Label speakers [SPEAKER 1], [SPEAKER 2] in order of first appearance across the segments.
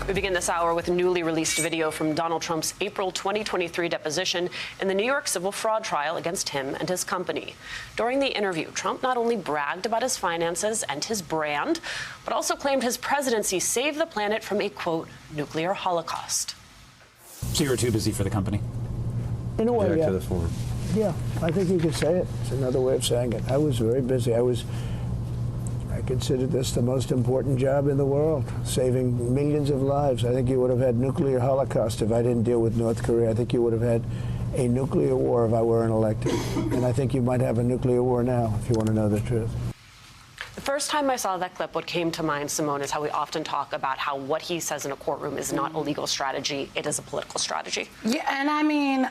[SPEAKER 1] We begin this hour with a newly released video from Donald Trump's April 2023 deposition in the New York civil fraud trial against him and his company. During the interview, Trump not only bragged about his finances and his brand, but also claimed his presidency saved the planet from a, quote, nuclear holocaust.
[SPEAKER 2] So you were too busy for the company?
[SPEAKER 3] In a way,
[SPEAKER 4] Back
[SPEAKER 3] yeah.
[SPEAKER 4] to the form.
[SPEAKER 3] Yeah, I think you could say it. It's another way of saying it. I was very busy. I considered this the most important job in the world, saving millions of lives. I think you would have had nuclear holocaust if I didn't deal with North Korea. I think you would have had a nuclear war if I weren't elected. And I think you might have a nuclear war now, if you want to know the truth.
[SPEAKER 1] The first time I saw that clip, what came to mind, Simone, is how we often talk about how what he says in a courtroom is not a legal strategy, it is a political strategy.
[SPEAKER 5] Yeah, and I mean,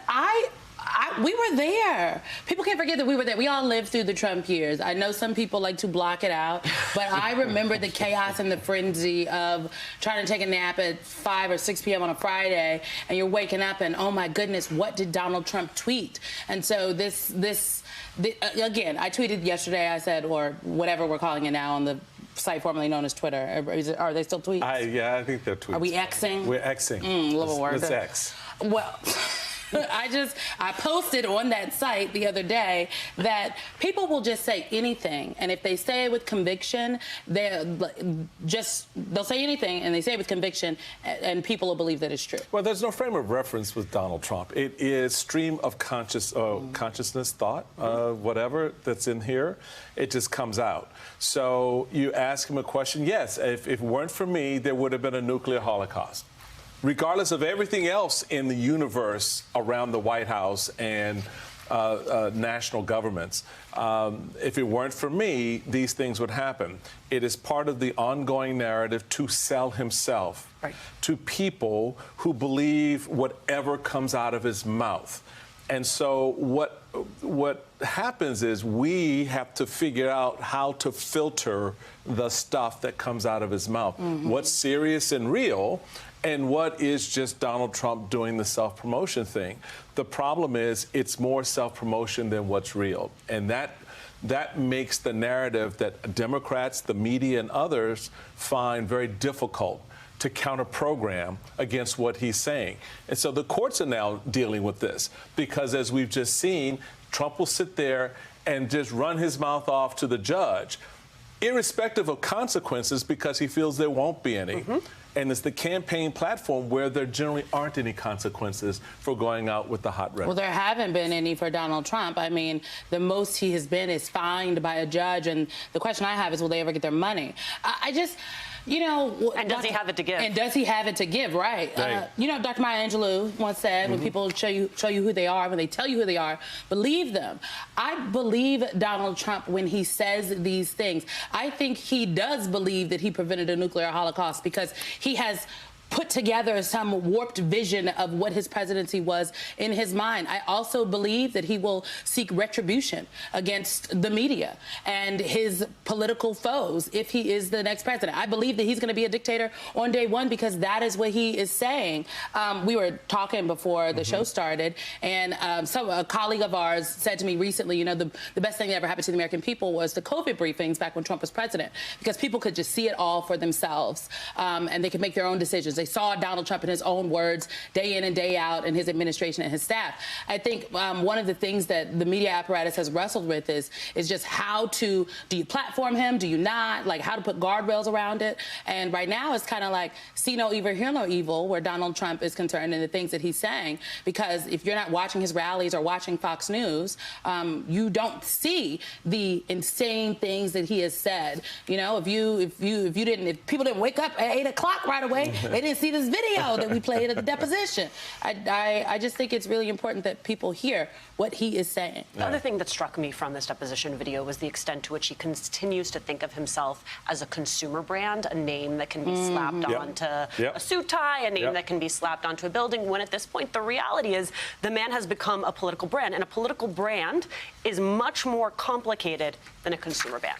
[SPEAKER 5] we were there. People can't forget that we were there. We all lived through the Trump years. I know some people like to block it out, but I remember the chaos and the frenzy of trying to take a nap at 5 or 6 p.m. on a Friday, and you're waking up and, oh my goodness, what did Donald Trump tweet? And so again, I tweeted yesterday, I said, or whatever we're calling it now on the site formerly known as Twitter. Are they still tweets?
[SPEAKER 4] Yeah, I think they're tweets.
[SPEAKER 5] Are we Xing?
[SPEAKER 4] We're Xing.
[SPEAKER 5] Little word.
[SPEAKER 4] Let's X.
[SPEAKER 5] Well, I posted on that site the other day that people will just say anything, and if they say it with conviction, they'll say anything, and they say it with conviction, and people will believe that it's true.
[SPEAKER 4] Well, there's no frame of reference with Donald Trump. It is stream of consciousness, thought, whatever that's in here, it just comes out. So you ask him a question. Yes, if it weren't for me, there would have been a nuclear holocaust. Regardless of everything else in the universe around the White House and national governments, if it weren't for me, these things would happen. It is part of the ongoing narrative to sell himself to people who believe whatever comes out of his mouth. And so what happens is we have to figure out how to filter the stuff that comes out of his mouth. What's serious and real, and what is just Donald Trump doing the self-promotion thing. The problem is it's more self-promotion than what's real. And that makes the narrative that Democrats, the media, and others find very difficult to counter-program against what he's saying. And so the courts are now dealing with this because, as we've just seen, Trump will sit there and just run his mouth off to the judge, irrespective of consequences, because he feels there won't be any. And it's the campaign platform where there generally aren't any consequences for going out with the hot rhetoric.
[SPEAKER 5] Well, there haven't been any for Donald Trump. I mean, the most he has been is fined by a judge. And the question I have is, will they ever get their money? You know,
[SPEAKER 1] and does he have it to give?
[SPEAKER 5] And does he have it to give? Right. You know, Dr. Maya Angelou once said, when people show you who they are, when they tell you who they are, believe them. I believe Donald Trump when he says these things. I think he does believe that he prevented a nuclear holocaust because he has put together some warped vision of what his presidency was in his mind. I also believe that he will seek retribution against the media and his political foes if he is the next president. I believe that he's going to be a dictator on day one because that is what he is saying. We were talking before the show started, and a colleague of ours said to me recently, you know, the best thing that ever happened to the American people was the COVID briefings back when Trump was president, because people could just see it all for themselves, and they could make their own decisions. They saw Donald Trump in his own words day in and day out in his administration and his staff. I think one of the things that the media apparatus has wrestled with is just how to, do you platform him? Do you not? Like, how to put guardrails around it? And right now it's kind of like see no evil, hear no evil where Donald Trump is concerned and the things that he's saying, because if you're not watching his rallies or watching Fox News, you don't see the insane things that he has said. You know, if people didn't wake up at 8 o'clock right away, they didn't see this video that we played at the deposition. I just think it's really important that people hear what he is saying.
[SPEAKER 1] The other thing that struck me from this deposition video was the extent to which he continues to think of himself as a consumer brand, a name that can be slapped onto a suit tie, a name that can be slapped onto a building, when at this point the reality is the man has become a political brand, and a political brand is much more complicated than a consumer brand.